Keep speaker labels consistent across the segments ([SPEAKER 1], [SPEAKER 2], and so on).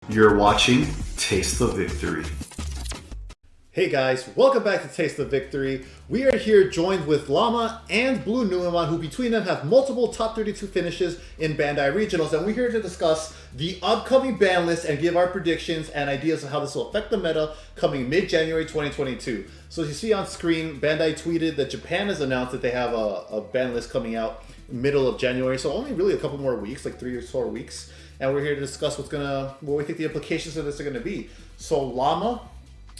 [SPEAKER 1] You're watching Taste the Victory. Hey guys, welcome back to Taste the Victory. We are here joined with Llama and Blue Nuemon, who between them have multiple top 32 finishes in Bandai Regionals, and we're here to discuss the upcoming ban list and give our predictions and ideas of how this will affect the meta coming mid-January 2022. So as you see on screen, Bandai tweeted that Japan has announced that they have a ban list coming out middle of January, so only really a couple more weeks, like 3 or 4 weeks. And we're here to discuss what we think the implications of this are going to be. So Llama,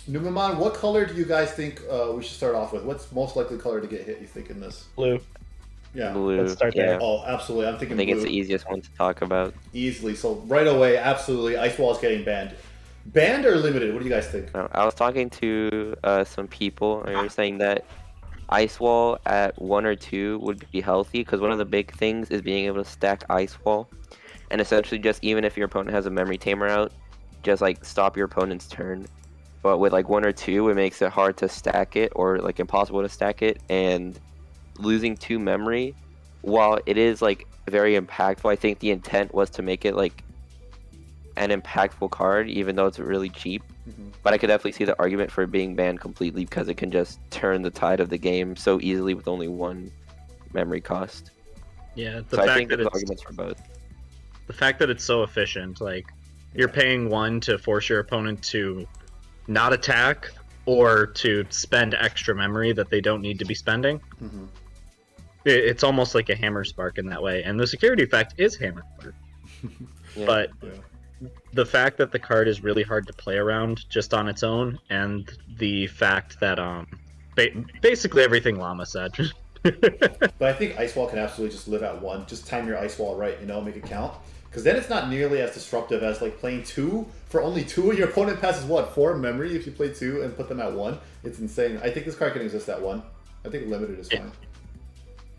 [SPEAKER 1] Numemon, what color do you guys think we should start off with? What's most likely color to get hit, you think, in this?
[SPEAKER 2] Blue.
[SPEAKER 1] Yeah.
[SPEAKER 3] Blue.
[SPEAKER 2] Let's start there.
[SPEAKER 1] Oh, absolutely. I'm thinking blue.
[SPEAKER 3] I think it's the easiest one to talk about.
[SPEAKER 1] Easily. So right away, absolutely, Ice Wall is getting banned. Banned or limited? What do you guys think?
[SPEAKER 3] I was talking to some people, and they were saying that Ice Wall at 1 or 2 would be healthy, because one of the big things is being able to stack Ice Wall. And essentially just, even if your opponent has a memory tamer out, just like stop your opponent's turn. But with like 1 or 2, it makes it hard to stack it, or like impossible to stack it. And losing 2 memory, while it is like very impactful, I think the intent was to make it like an impactful card, even though it's really cheap. But I could definitely see the argument for it being banned completely, because it can just turn the tide of the game so easily with only 1 memory cost.
[SPEAKER 2] Yeah,
[SPEAKER 3] So I think there's arguments for both.
[SPEAKER 2] the fact that it's so efficient, like you're paying 1 to force your opponent to not attack or to spend extra memory that they don't need to be spending. It's almost like a hammer spark in that way, and the security effect is hammer spark.
[SPEAKER 3] Yeah.
[SPEAKER 2] But the fact that the card is really hard to play around just on its own, and the fact that basically everything Llama said.
[SPEAKER 1] But I think Ice Wall can absolutely just live at 1. Just time your Ice Wall right, make it count. Because then it's not nearly as disruptive as like playing 2 for only 2, and your opponent passes 4 memory if you play 2 and put them at 1. It's insane. I think this card can exist at 1. I think limited is fine.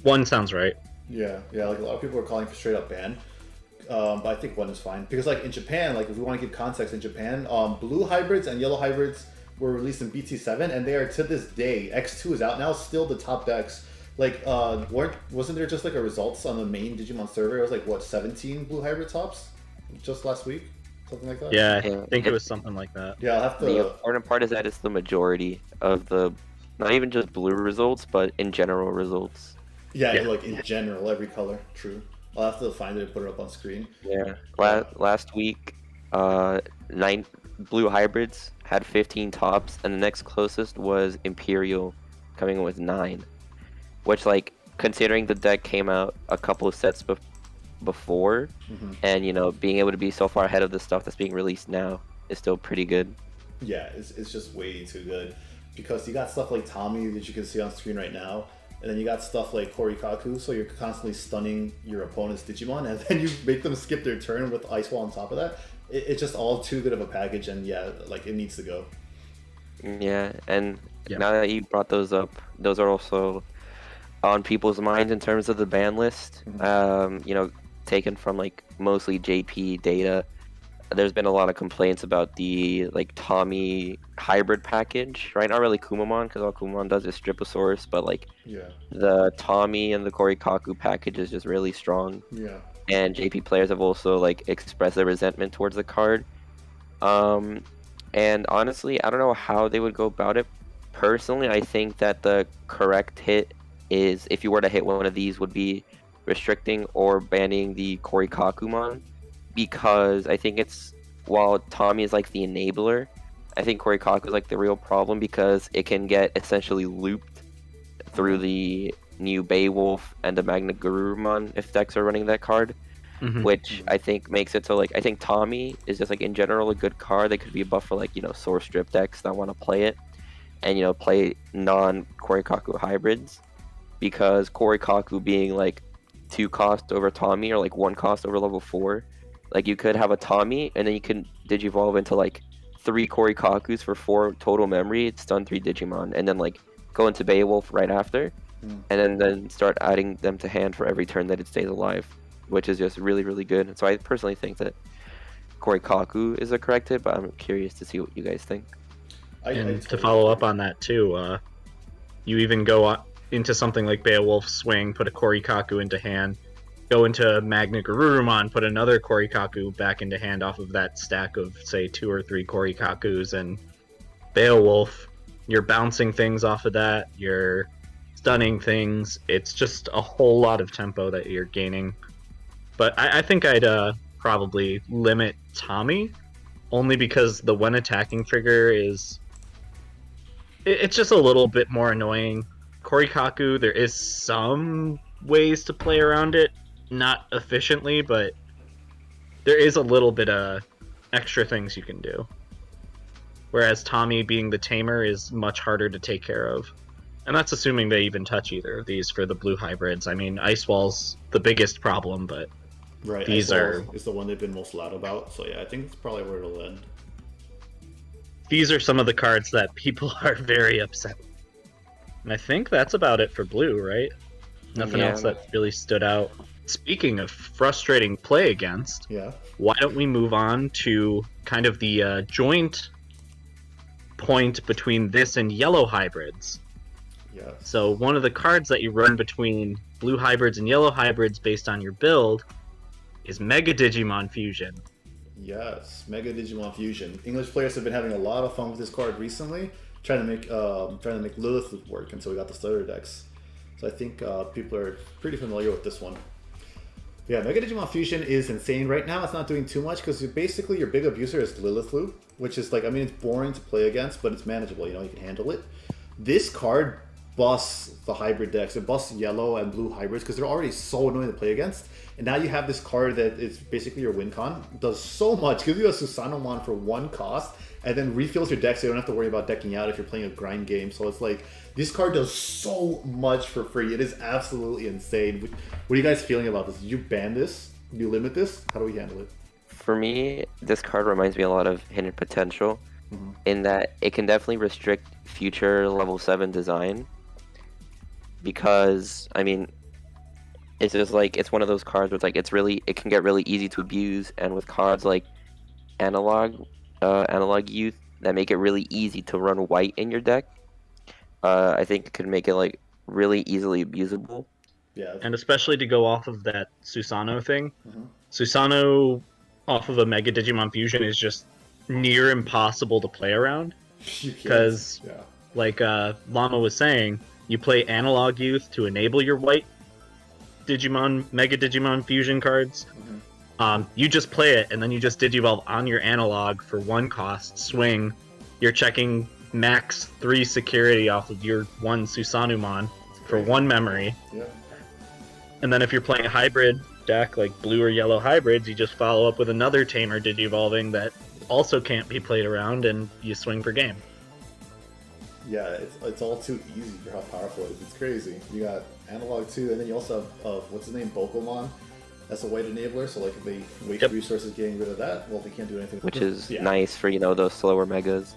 [SPEAKER 2] 1 sounds right.
[SPEAKER 1] Yeah, like a lot of people are calling for straight up ban. But I think 1 is fine. Because like in Japan, like if we want to give context, in Japan, blue hybrids and yellow hybrids were released in BT7, and they are to this day, X2 is out now, still the top decks. Like, wasn't there just like a results on the main Digimon server? It was like, what, 17 blue hybrid tops? Just last week? Something like that?
[SPEAKER 2] Yeah, I think it was something like that.
[SPEAKER 1] Yeah, I'll have to...
[SPEAKER 3] The important part is that it's the majority of the, not even just blue results, but in general results.
[SPEAKER 1] Yeah, like in general, every color. True. I'll have to find it and put it up on screen.
[SPEAKER 3] Yeah. Last week, 9 blue hybrids had 15 tops, and the next closest was Imperial, coming in with 9. Which, like, considering the deck came out a couple of sets before, and, being able to be so far ahead of the stuff that's being released now is still pretty good.
[SPEAKER 1] Yeah, it's just way too good. Because you got stuff like Tommy that you can see on screen right now, and then you got stuff like Korikaku, so you're constantly stunning your opponent's Digimon, and then you make them skip their turn with Ice Wall on top of that. It's just all too good of a package, and yeah, like, it needs to go.
[SPEAKER 3] Yeah, and now that you brought those up, those are also on people's minds in terms of the ban list. Taken from like mostly JP data. There's been a lot of complaints about the like Tommy hybrid package, right? Not really Kumamon, because all Kumamon does is Striposaurus, but like the Tommy and the Korikaku package is just really strong.
[SPEAKER 1] Yeah.
[SPEAKER 3] And JP players have also like expressed their resentment towards the card. And honestly, I don't know how they would go about it. Personally, I think that the correct hit is, if you were to hit one of these, would be restricting or banning the Korikakumon, because I think while Tommy is like the enabler, I think Korikaku is like the real problem, because it can get essentially looped through the new Beowulf and the Magna Garurumon if decks are running that card, which I think makes it so like, I think Tommy is just like in general a good card that could be a buff for like, Source Strip decks that want to play it, and play non-Korikaku hybrids. Because Korikaku being like 2 cost over Tommy, or like 1 cost over level 4, like you could have a Tommy and then you can digivolve into like 3 Korikakus for 4 total memory, it's stun 3 Digimon, and then like go into Beowulf right after, and then start adding them to hand for every turn that it stays alive, which is just really, really good. So I personally think that Korikaku is the correct hit, but I'm curious to see what you guys think.
[SPEAKER 2] And to follow up on that too, you even go into something like Beowulf Swing, put a Korikaku into hand, go into Magna Garurumon, put another Korikaku back into hand off of that stack of, say, 2 or 3 Korikakus, and Beowulf, you're bouncing things off of that, you're stunning things. It's just a whole lot of tempo that you're gaining. But I think I'd probably limit Tommy, only because the when attacking trigger is... It's just a little bit more annoying. Korikaku, there is some ways to play around it, not efficiently, but there is a little bit of extra things you can do. Whereas Tommy, being the tamer, is much harder to take care of. And that's assuming they even touch either of these for the blue hybrids. I mean, Ice Wall's the biggest problem, but
[SPEAKER 1] right,
[SPEAKER 2] these
[SPEAKER 1] is the one they've been most loud about. So yeah, I think it's probably where it'll end.
[SPEAKER 2] These are some of the cards that people are very upset with. And I think that's about it for blue, right? Nothing else that really stood out. Speaking of frustrating play against, why don't we move on to kind of the joint point between this and yellow hybrids?
[SPEAKER 1] Yeah.
[SPEAKER 2] So one of the cards that you run between blue hybrids and yellow hybrids based on your build is Mega Digimon Fusion.
[SPEAKER 1] Yes, Mega Digimon Fusion. English players have been having a lot of fun with this card recently, trying to make Lilith work until we got the starter decks. So I think people are pretty familiar with this one. Yeah, Mega Digimon Fusion is insane right now. It's not doing too much because basically your big abuser is Lilith, which is like, I mean, it's boring to play against, but it's manageable. You know, you can handle it. This card busts the hybrid decks. It busts yellow and blue hybrids because they're already so annoying to play against. And now you have this card that is basically your win con. Does so much. Gives you a Susanomon for 1 cost and then refills your deck so you don't have to worry about decking out if you're playing a grind game. So it's like, this card does so much for free. It is absolutely insane. What are you guys feeling about this? Did you ban this? Do you limit this? How do we handle it?
[SPEAKER 3] For me, this card reminds me a lot of Hidden Potential in that it can definitely restrict future level 7 design. Because, I mean, it's just like, it's one of those cards where it's like, it can get really easy to abuse, and with cards like Analog Youth that make it really easy to run white in your deck, I think it could make it like really easily abusable.
[SPEAKER 1] Yeah.
[SPEAKER 2] And especially to go off of that Susano thing, Susano off of a Mega Digimon Fusion is just near impossible to play around. Because, like Llama was saying, you play Analog Youth to enable your white Mega Digimon Fusion cards. You just play it, and then you just Digivolve on your Analog for 1 cost, swing. You're checking max 3 security off of your 1 Susanumon for 1 memory.
[SPEAKER 1] Yeah.
[SPEAKER 2] And then if you're playing a hybrid deck, like blue or yellow hybrids, you just follow up with another Tamer Digivolving that also can't be played around, and you swing for game.
[SPEAKER 1] Yeah, it's all too easy for how powerful it is. It's crazy. You got Analog 2, and then you also have, what's his name, Bokomon. That's a white enabler, so like if they waste resources getting rid of that, well, they can't do anything.
[SPEAKER 3] Which is nice for, those slower megas.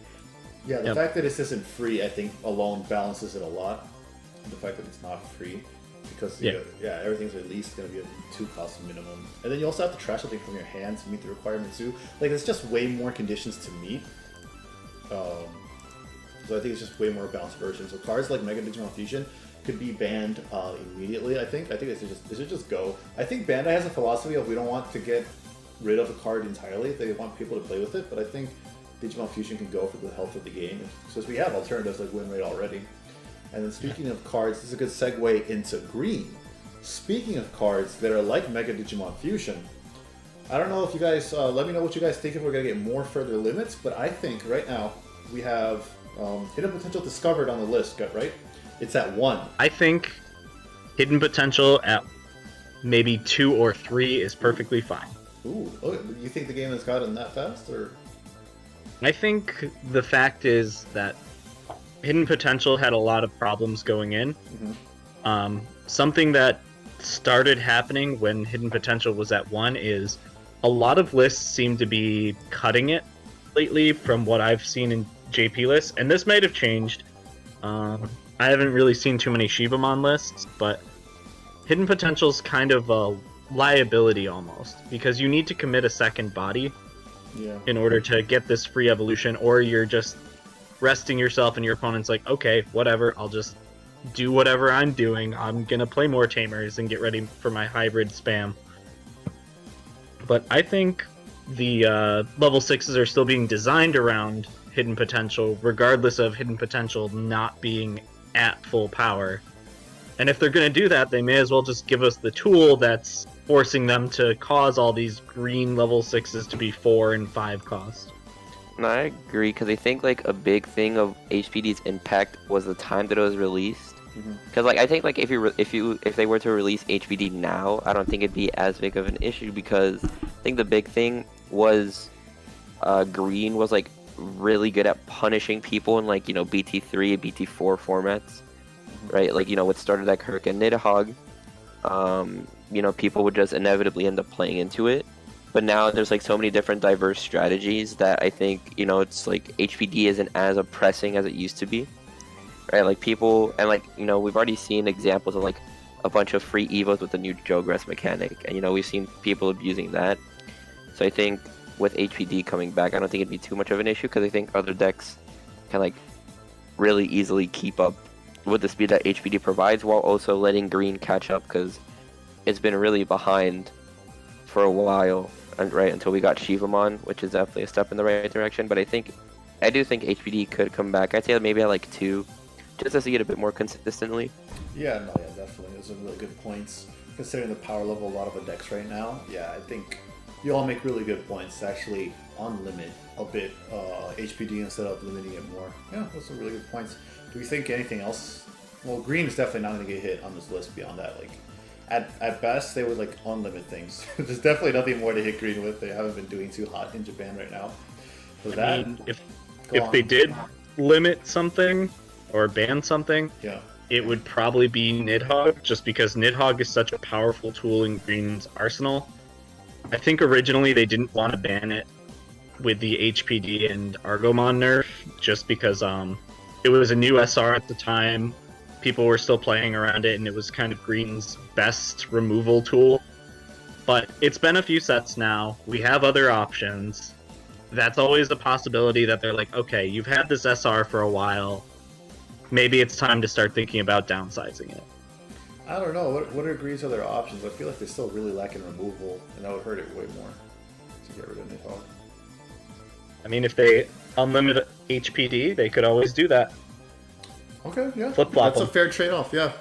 [SPEAKER 1] Yeah, the fact that this isn't free, I think, alone balances it a lot. The fact that it's not free, because everything's at least going to be a 2 cost minimum. And then you also have to trash something from your hand to meet the requirement too. Like, it's just way more conditions to meet. So I think it's just way more balanced version. So cards like Mega Digimon Fusion could be banned immediately, I think. I think it should just go. I think Bandai has a philosophy of we don't want to get rid of the card entirely. They want people to play with it, but I think Digimon Fusion can go for the health of the game, since we have alternatives like win rate already. And then speaking of cards, this is a good segue into green. Speaking of cards that are like Mega Digimon Fusion, I don't know if you guys, let me know what you guys think if we're going to get more further limits, but I think right now we have Hidden Potential discovered on the list, right? It's at 1.
[SPEAKER 2] I think Hidden Potential at maybe 2 or 3 is perfectly fine.
[SPEAKER 1] Ooh, you think the game has gotten that fast, or?
[SPEAKER 2] I think the fact is that Hidden Potential had a lot of problems going in. Something that started happening when Hidden Potential was at 1 is a lot of lists seem to be cutting it lately from what I've seen in JP lists, and this might have changed. I haven't really seen too many Shibamon lists, but Hidden Potential's kind of a liability almost, because you need to commit a second body in order to get this free evolution, or you're just resting yourself and your opponent's like, okay, whatever, I'll just do whatever I'm doing. I'm gonna play more Tamers and get ready for my hybrid spam. But I think the level 6s are still being designed around hidden potential, regardless of hidden potential not being at full power. And if they're going to do that, they may as well just give us the tool that's forcing them to cause all these green level 6s to be 4 and 5 cost.
[SPEAKER 3] No, I agree, because I think like a big thing of HPD's impact was the time that it was released. Because like I think like if they were to release HPD now, I don't think it'd be as big of an issue, because I think the big thing was green was like really good at punishing people in like, you know, BT3 and BT4 formats, right? Like, you know, what started at Kirk and Nidhogg, you know, people would just inevitably end up playing into it. But now there's like so many different diverse strategies that I think, you know, it's like HPD isn't as oppressing as it used to be, right? Like people, and like, you know, we've already seen examples of like a bunch of free evos with the new Jogress mechanic, and you know, we've seen people abusing that. So I think with HPD coming back, I don't think it'd be too much of an issue, because I think other decks can like really easily keep up with the speed that HPD provides, while also letting green catch up, because it's been really behind for a while, and right until we got Shivamon, which is definitely a step in the right direction. But I do think HPD could come back. I'd say maybe at like 2, just to see it a bit more consistently.
[SPEAKER 1] Yeah, no, yeah, definitely. Those are really good points. Considering the power level of a lot of the decks right now, yeah, I think you all make really good points to actually unlimit a bit HPD instead of limiting it more. Yeah, those are really good points. Do we think anything else? Well, green is definitely not going to get hit on this list beyond that. Like, at best, they would like unlimit things. There's definitely nothing more to hit green with. They haven't been doing too hot in Japan right now. For that,
[SPEAKER 2] mean, if they did limit something or ban something,
[SPEAKER 1] yeah,
[SPEAKER 2] it would probably be Nidhogg, just because Nidhogg is such a powerful tool in Green's arsenal. I think originally they didn't want to ban it with the HPD and Argomon nerf, just because it was a new SR at the time. People were still playing around it, and it was kind of Green's best removal tool. But it's been a few sets now. We have other options. That's always a possibility that they're like, okay, you've had this SR for a while. Maybe it's time to start thinking about downsizing it.
[SPEAKER 1] I don't know. What are Green's other options? I feel like they still really lack in removal, and that would hurt it way more to get rid of Nidhogg.
[SPEAKER 2] I mean, if they unlimit HPD, they could always do that.
[SPEAKER 1] Okay, yeah.
[SPEAKER 2] Flip-flop
[SPEAKER 1] That's
[SPEAKER 2] them.
[SPEAKER 1] a fair trade-off, yeah.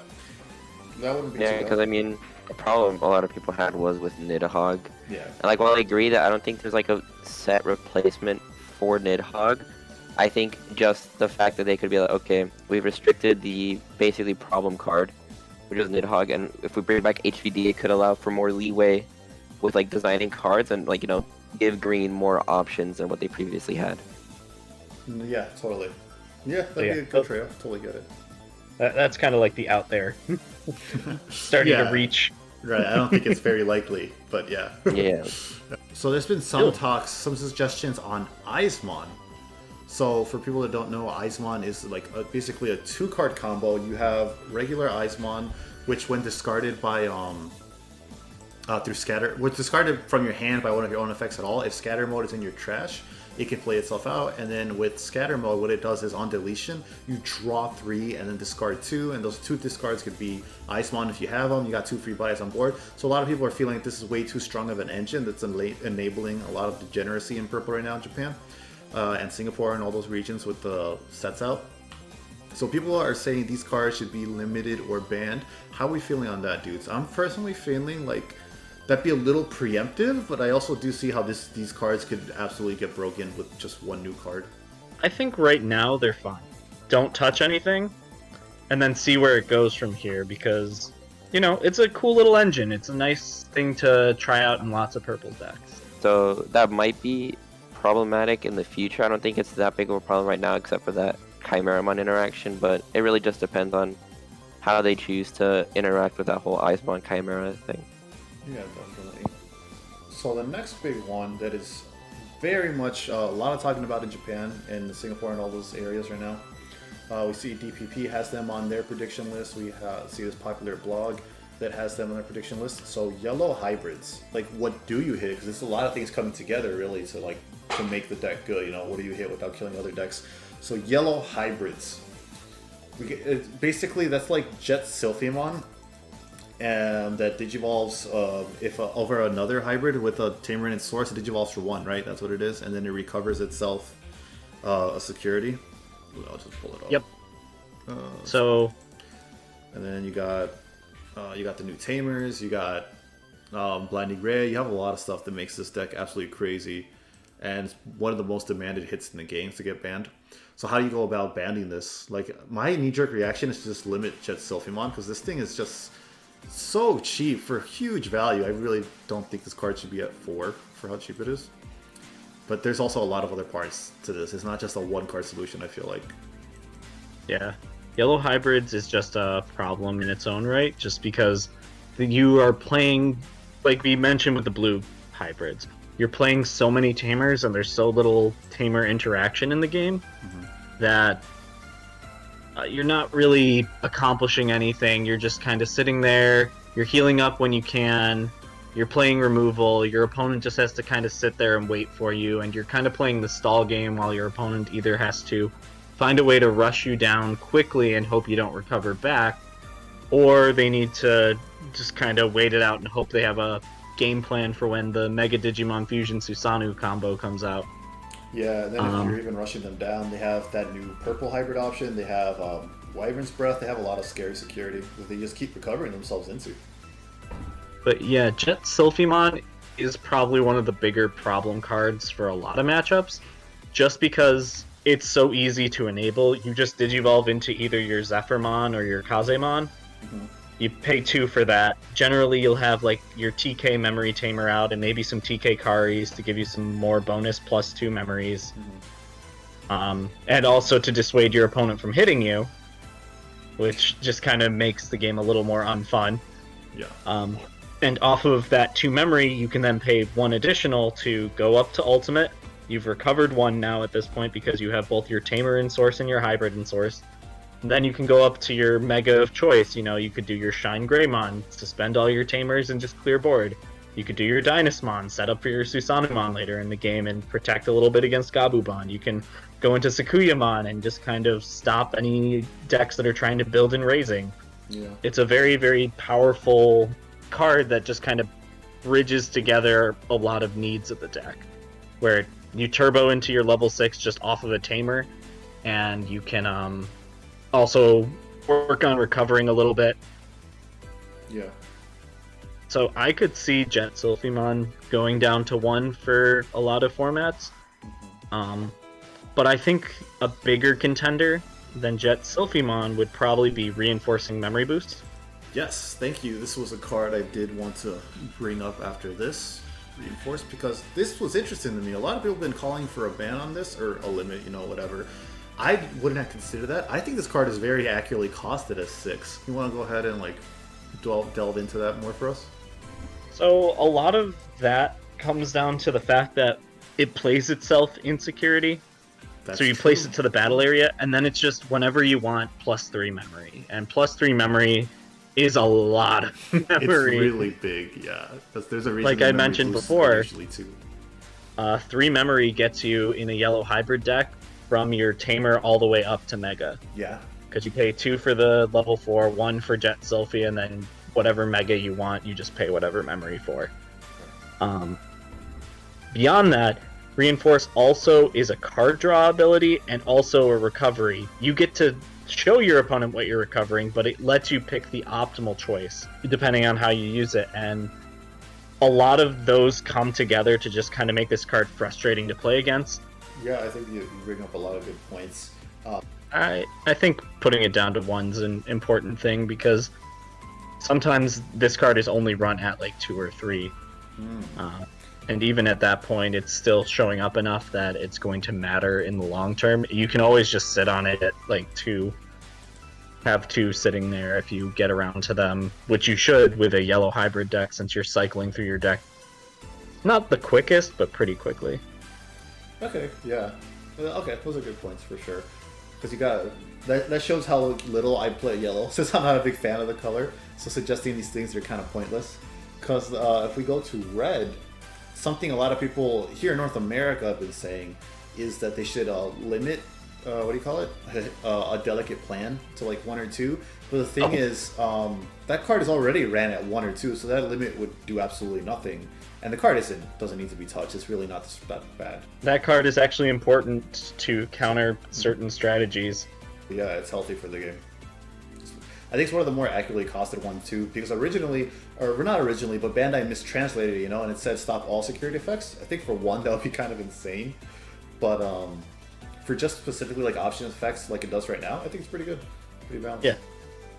[SPEAKER 1] That wouldn't be too
[SPEAKER 3] Yeah,
[SPEAKER 1] bad.
[SPEAKER 3] because I mean, the problem a lot of people had was with Nidhogg.
[SPEAKER 1] Yeah.
[SPEAKER 3] And like, while I agree that I don't think there's like a set replacement for Nidhogg, I think just the fact that they could be like, okay, we've restricted the basically problem card, which is Nidhogg, and if we bring back HVD, it could allow for more leeway with like designing cards and like, you know, give Green more options than what they previously had.
[SPEAKER 1] Yeah, totally. Yeah, that'd be a good trade-off. Totally get it.
[SPEAKER 2] That's kind of like the out there. Starting to reach.
[SPEAKER 1] Right, I don't think it's very likely, but yeah.
[SPEAKER 3] Yeah.
[SPEAKER 1] So there's been some talks, some suggestions on Eisman. So for people that don't know, Eisman is like basically a 2-card combo. You have regular Eisman, which when discarded by through scatter, was discarded from your hand by one of your own effects at all. If scatter mode is in your trash, it can play itself out. And then with scatter mode, what it does is on deletion, you draw 3 and then discard 2, and those 2 discards could be Eisman if you have them. You got 2 free buys on board. So a lot of people are feeling like this is way too strong of an engine that's enabling a lot of degeneracy in purple right now in Japan and Singapore and all those regions with the sets out. So people are saying these cards should be limited or banned. How are we feeling on that, dudes? I'm personally feeling like that'd be a little preemptive, but I also do see how these cards could absolutely get broken with just one new card.
[SPEAKER 2] I think right now they're fine. Don't touch anything, and then see where it goes from here, because, you know, it's a cool little engine. It's a nice thing to try out in lots of purple decks.
[SPEAKER 3] So that might be problematic in the future. I don't think it's that big of a problem right now, except for that Chimeramon interaction, but it really just depends on how they choose to interact with that whole Eisman Chimera thing.
[SPEAKER 1] Yeah, definitely. So the next big one that is very much a lot of talking about in Japan and Singapore and all those areas right now. We see DPP has them on their prediction list. We see this popular blog that has them on their prediction list. So yellow hybrids, like what do you hit? Because there's a lot of things coming together really to make the deck good. You know, what do you hit without killing other decks? So yellow hybrids. Basically, that's like Jet Selfiemon, and that digivolves if over another hybrid with a Tamer and Source, it digivolves for 1, right? That's what it is, and then it recovers itself a security. Ooh, I'll just pull it up.
[SPEAKER 2] Yep.
[SPEAKER 1] And then you got the new Tamers, you got Blinding Ray. You have a lot of stuff that makes this deck absolutely crazy, and it's one of the most demanded hits in the game to get banned. So how do you go about banning this? Like, my knee-jerk reaction is to just limit Jet Selfiemon, because this thing is just so cheap for huge value. I really don't think this card should be at 4 for how cheap it is. But there's also a lot of other parts to this. It's not just a one-card solution, I feel like.
[SPEAKER 2] Yeah. Yellow hybrids is just a problem in its own right, just because you are playing, like we mentioned with the blue hybrids, you're playing so many Tamers and there's so little Tamer interaction in the game that you're not really accomplishing anything. You're just kind of sitting there, you're healing up when you can, you're playing removal, your opponent just has to kind of sit there and wait for you, and you're kind of playing the stall game while your opponent either has to find a way to rush you down quickly and hope you don't recover back, or they need to just kind of wait it out and hope they have a game plan for when the Mega Digimon Fusion Susanoo combo comes out.
[SPEAKER 1] Yeah, and then if you're even rushing them down, they have that new purple hybrid option, they have Wyvern's Breath, they have a lot of scary security that they just keep recovering themselves into.
[SPEAKER 2] But yeah, Jet Selfiemon is probably one of the bigger problem cards for a lot of matchups, just because it's so easy to enable. You just digivolve into either your Zephyrmon or your Kazemon. You pay 2 for that. Generally, you'll have like your TK memory tamer out and maybe some TK Karis to give you some more bonus +2 memories. And also to dissuade your opponent from hitting you, which just kind of makes the game a little more unfun.
[SPEAKER 1] Yeah.
[SPEAKER 2] And off of that 2 memory, you can then pay 1 additional to go up to Ultimate. You've recovered 1 now at this point because you have both your Tamer in Source and your Hybrid in Source. And then you can go up to your Mega of choice. You know, you could do your Shine Greymon, suspend all your Tamers and just clear board. You could do your Dynasmon, set up for your Susanoo later in the game and protect a little bit against Gabumon. You can go into Sakuyamon and just kind of stop any decks that are trying to build in Raising.
[SPEAKER 1] Yeah.
[SPEAKER 2] It's a very, very powerful card that just kind of bridges together a lot of needs of the deck, where you turbo into your level 6 just off of a Tamer, and you can also work on recovering a little bit.
[SPEAKER 1] Yeah.
[SPEAKER 2] So I could see Jet Selfiemon going down to 1 for a lot of formats. But I think a bigger contender than Jet Selfiemon would probably be Reinforcing Memory Boost.
[SPEAKER 1] Yes, thank you. This was a card I did want to bring up after this. Reinforced, because this was interesting to me. A lot of people have been calling for a ban on this, or a limit, you know, whatever. I wouldn't have considered that. I think this card is very accurately costed as 6. You want to go ahead and like delve into that more for us?
[SPEAKER 2] So a lot of that comes down to the fact that it plays itself in security.
[SPEAKER 1] That's
[SPEAKER 2] so you
[SPEAKER 1] true.
[SPEAKER 2] place it to the battle area, and then it's just whenever you want +3 memory. And +3 memory is a lot of memory.
[SPEAKER 1] It's really big, yeah. There's a reason.
[SPEAKER 2] Like I mentioned before,
[SPEAKER 1] usually 2.
[SPEAKER 2] 3 memory gets you in a yellow hybrid deck from your Tamer all the way up to Mega.
[SPEAKER 1] Yeah.
[SPEAKER 2] Because you pay 2 for the level 4, 1 for Jet Selfie, and then whatever Mega you want, you just pay whatever memory for. Beyond that, Reinforce also is a card draw ability and also a recovery. You get to show your opponent what you're recovering, but it lets you pick the optimal choice depending on how you use it. And a lot of those come together to just kind of make this card frustrating to play against.
[SPEAKER 1] Yeah, I think you bring up a lot of good points.
[SPEAKER 2] I think putting it down to 1's an important thing, because sometimes this card is only run at like 2 or 3. And even at that point, it's still showing up enough that it's going to matter in the long term. You can always just sit on it at like 2, have 2 sitting there if you get around to them, which you should with a yellow hybrid deck, since you're cycling through your deck. Not the quickest, but pretty quickly.
[SPEAKER 1] Okay, yeah. Okay, those are good points for sure. Because you got that shows how little I play yellow, since I'm not a big fan of the color. So suggesting these things are kind of pointless. Because if we go to red, something a lot of people here in North America have been saying is that they should limit what do you call it? A delicate plan to like 1 or 2. But the thing is, that card is already ran at 1 or 2, so that limit would do absolutely nothing. And the card doesn't need to be touched. It's really not that bad.
[SPEAKER 2] That card is actually important to counter certain strategies.
[SPEAKER 1] Yeah, it's healthy for the game. I think it's one of the more accurately costed ones too, because originally, or not originally, but Bandai mistranslated it, and it said stop all security effects. I think for one that would be kind of insane, but for just specifically like option effects like it does right now, I think it's pretty good, pretty balanced.
[SPEAKER 2] Yeah.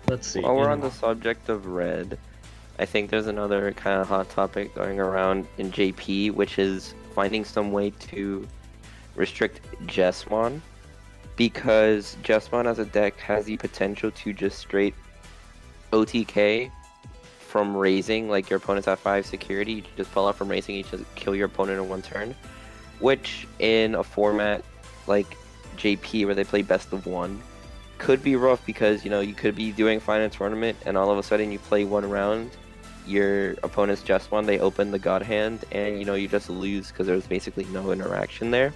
[SPEAKER 2] Let's see.
[SPEAKER 3] While we're on the subject of red, I think there's another kind of hot topic going around in JP, which is finding some way to restrict Jesmon, because Jesmon as a deck has the potential to just straight OTK from raising, like your opponent's at 5 security, you just pull out from raising, you just kill your opponent in 1 turn, which in a format like JP where they play best of 1 could be rough, because you could be doing fine in a tournament and all of a sudden you play 1 round, your opponent's just won, they open the god hand, and you just lose because there's basically no interaction there.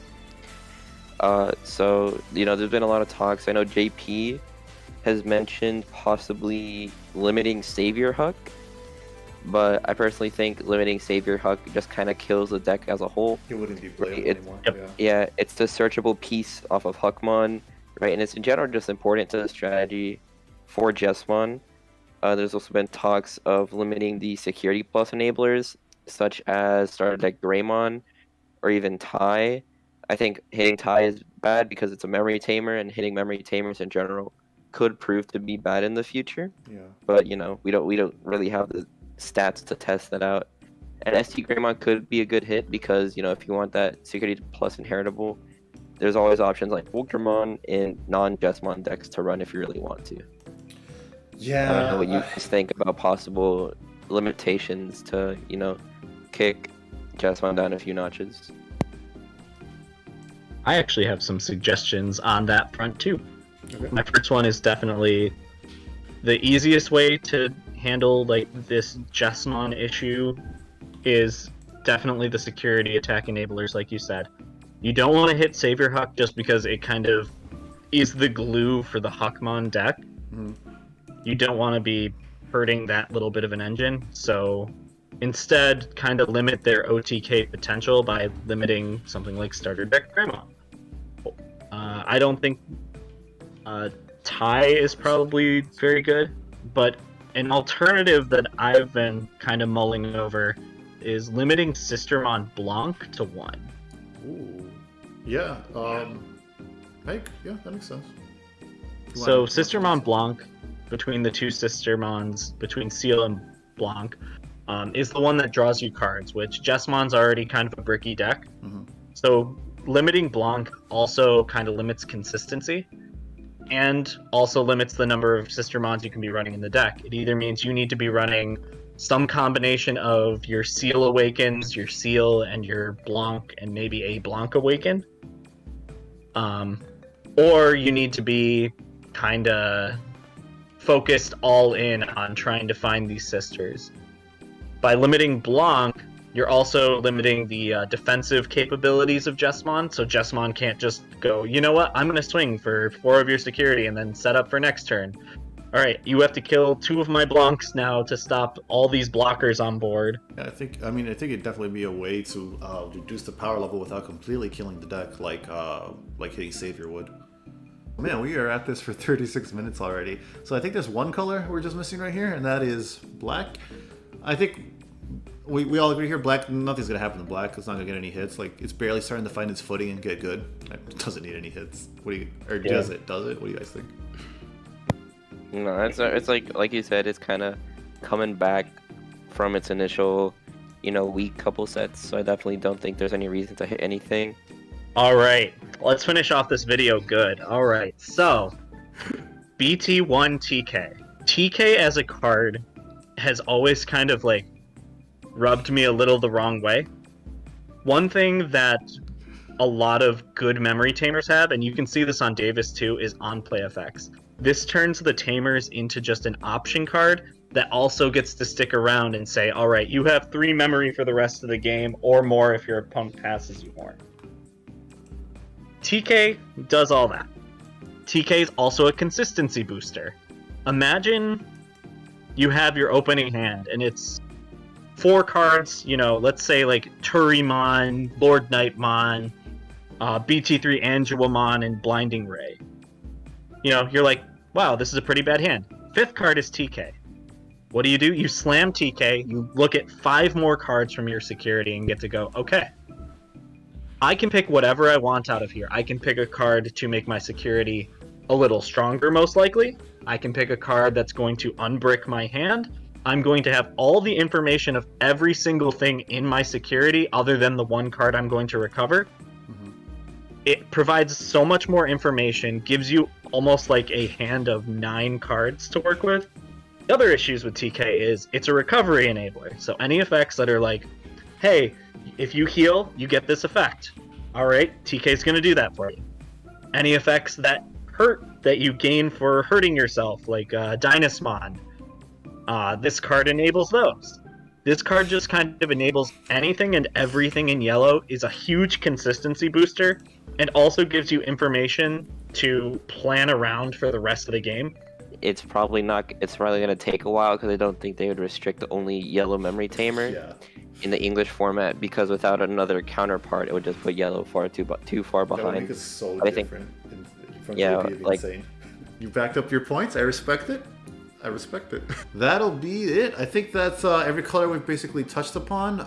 [SPEAKER 3] So there's been a lot of talks. I know JP has mentioned possibly limiting Savior Huck, but I personally think limiting Savior Huck just kind of kills the deck as a whole.
[SPEAKER 1] It wouldn't be playable anymore.
[SPEAKER 3] Yeah, it's the searchable piece off of Huckmon, right? And it's in general just important to the strategy for Jesmon. There's also been talks of limiting the security plus enablers, such as starter deck Greymon or even Tai. I think hitting Tai is bad because it's a memory tamer, and hitting memory tamers in general could prove to be bad in the future.
[SPEAKER 1] Yeah.
[SPEAKER 3] But we don't really have the stats to test that out. And ST Greymon could be a good hit because if you want that security plus inheritable, there's always options like Ultramon in non-Jesmon decks to run if you really want to.
[SPEAKER 1] Yeah.
[SPEAKER 3] I don't know what you guys think about possible limitations to, kick Jesmon down a few notches.
[SPEAKER 2] I actually have some suggestions on that front too.
[SPEAKER 1] Okay.
[SPEAKER 2] My first one is definitely the easiest way to handle this Jesmon issue is definitely the security attack enablers, like you said. You don't want to hit Savior Huck just because it kind of is the glue for the Huckmon deck.
[SPEAKER 1] Mm-hmm.
[SPEAKER 2] You don't want to be hurting that little bit of an engine, so instead kind of limit their OTK potential by limiting something like starter deck Greymon. I don't think Tai is probably very good, but an alternative that I've been kind of mulling over is limiting Sistermon Blanc to 1.
[SPEAKER 1] Ooh. Yeah. Yeah, that makes sense.
[SPEAKER 2] So Sistermon Blanc, between the 2 Sistermons, between Seal and Blanc, is the one that draws you cards, which Jesmon's already kind of a bricky deck.
[SPEAKER 1] Mm-hmm.
[SPEAKER 2] So limiting Blanc also kind of limits consistency, and also limits the number of Sistermons you can be running in the deck. It either means you need to be running some combination of your Seal Awakens, your Seal, and your Blanc, and maybe a Blanc Awaken. Or you need to be kind of focused all in on trying to find these sisters. By limiting Blanc, you're also limiting the defensive capabilities of Jesmon, so Jesmon can't just go, you know what, I'm going to swing for 4 of your security and then set up for next turn. Alright, you have to kill 2 of my Blancs now to stop all these blockers on board.
[SPEAKER 1] Yeah, I think it'd definitely be a way to reduce the power level without completely killing the deck, like hitting Savior would. Man, we are at this for 36 minutes already. So I think there's one color we're just missing right here, and that is black. I think we all agree here, black, nothing's going to happen to black. It's not going to get any hits. It's barely starting to find its footing and get good. It doesn't need any hits. Does it? What do you guys think?
[SPEAKER 3] No, it's like you said, it's kind of coming back from its initial, weak couple sets. So I definitely don't think there's any reason to hit anything.
[SPEAKER 2] Alright, let's finish off this video good. Alright, so BT1 TK. TK as a card has always kind of rubbed me a little the wrong way. One thing that a lot of good memory tamers have, and you can see this on Davis too, is on play effects. This turns the tamers into just an option card that also gets to stick around and say, alright, you have 3 memory for the rest of the game, or more if your opponent passes you more. TK does all that. TK is also a consistency booster. Imagine you have your opening hand and it's 4 cards, you know, let's say like Turimon, Lord Nightmon, BT3 Angelomon, and Blinding Ray. You know, you're like, wow, this is a pretty bad hand. 5th card is TK. What do? You slam TK, you look at 5 more cards from your security and get to go, okay, I can pick whatever I want out of here. I can pick a card to make my security a little stronger, most likely. I can pick a card that's going to unbrick my hand. I'm going to have all the information of every single thing in my security other than the 1 card I'm going to recover. Mm-hmm. It provides so much more information, gives you almost like a hand of 9 cards to work with. The other issues with TK is it's a recovery enabler. So any effects that are like, hey, if you heal, you get this effect. Alright, TK's going to do that for you. Any effects that hurt that you gain for hurting yourself, like Dynasmon, this card enables those. This card just kind of enables anything and everything in yellow, is a huge consistency booster, and also gives you information to plan around for the rest of the game.
[SPEAKER 3] It's probably going to take a while because I don't think they would restrict only yellow memory tamer in the English format, because without another counterpart, it would just put yellow too far behind.
[SPEAKER 1] That would make it so different.
[SPEAKER 3] Insane.
[SPEAKER 1] You backed up your points. I respect it. That'll be it. I think that's every color we've basically touched upon.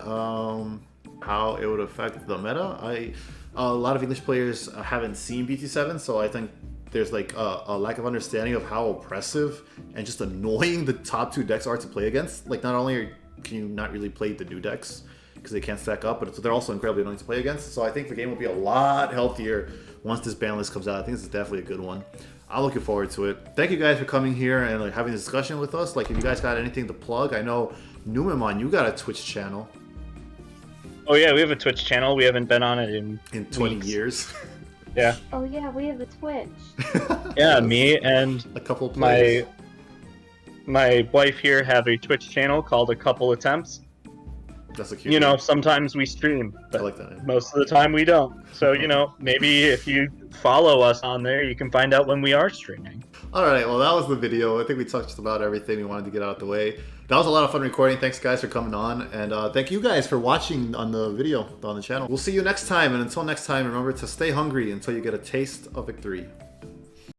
[SPEAKER 1] How it would affect the meta. A lot of English players haven't seen BT7, so I think there's like a lack of understanding of how oppressive and just annoying the top 2 decks are to play against. Like, not only can you not really play the new decks because they can't stack up, but they're also incredibly annoying to play against. So I think the game will be a lot healthier once this ban list comes out. I think this is definitely a good one. I'm looking forward to it. Thank you guys for coming here and like having a discussion with us. Like, if you guys got anything to plug, I know Numemon, you got a Twitch channel.
[SPEAKER 2] Oh yeah, we have a Twitch channel. We haven't been on it in
[SPEAKER 1] 20
[SPEAKER 2] weeks.
[SPEAKER 1] Years.
[SPEAKER 2] Yeah.
[SPEAKER 4] Oh yeah, we have a Twitch.
[SPEAKER 2] Yeah, me and
[SPEAKER 1] a couple of players.
[SPEAKER 2] My wife here have a Twitch channel called A Couple Attempts.
[SPEAKER 1] That's a cute
[SPEAKER 2] You know,
[SPEAKER 1] name.
[SPEAKER 2] sometimes we stream, but
[SPEAKER 1] I like that name.
[SPEAKER 2] most of the time we don't. So, you know, maybe if you follow us on there, you can find out when we are streaming.
[SPEAKER 1] All right, well, that was the video. I think we touched about everything we wanted to get out of the way. That was a lot of fun recording. Thanks, guys, for coming on. And thank you guys for watching on the video on the channel. We'll see you next time. And until next time, remember to stay hungry until you get a taste of victory.